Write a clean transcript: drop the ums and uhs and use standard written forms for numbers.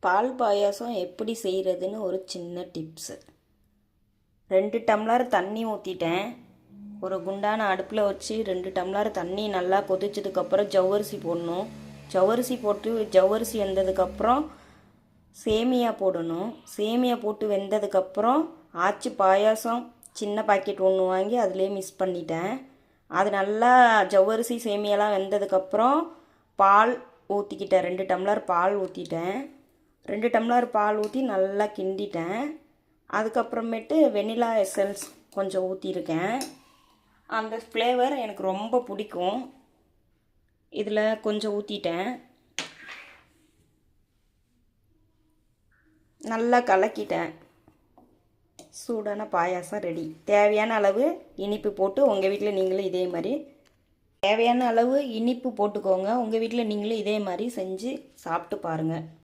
பால் பாயாசம் எப்படி செய்கிறதுன்னு ஒரு சின்ன டிப்ஸு. 2 டம்ளர் தண்ணி ஊற்றிட்டேன். ஒரு குண்டான அடுப்பில் வச்சு 2 டம்ளர் தண்ணி நல்லா கொதிச்சதுக்கப்புறம் ஜவ்வரிசி போடணும். ஜவ்வரிசி போட்டு ஜவ்வரிசி வெந்ததுக்கப்புறம் சேமியா போடணும். சேமியா போட்டு வெந்ததுக்கப்புறம் ஆச்சி பாயாசம் சின்ன பாக்கெட் ஒன்று வாங்கி அதிலே மிக்ஸ் பண்ணிட்டேன். அது நல்லா ஜவ்வரிசி சேமியாலாம் வெந்ததுக்கப்புறம் பால் ஊற்றிக்கிட்டேன். 2 டம்ளர் பால் ஊற்றிட்டேன். 2 டம்ளர் பால் ஊற்றி நல்லா கிண்டிட்டேன். அதுக்கப்புறமேட்டு வெனிலா எசன்ஸ் கொஞ்சம் ஊற்றிருக்கேன். அந்த ஃப்ளேவர் எனக்கு ரொம்ப பிடிக்கும். இதில் கொஞ்சம் ஊற்றிட்டேன். நல்லா கலக்கிட்டேன். சூடான பாயாசம் ரெடி. தேவையான அளவு இனிப்பு போட்டு உங்கள் வீட்டில் நீங்களும் இதே மாதிரி தேவையான அளவு இனிப்பு போட்டுக்கோங்க. உங்கள் வீட்டில் நீங்களும் இதே மாதிரி செஞ்சு சாப்பிட்டு பாருங்கள்.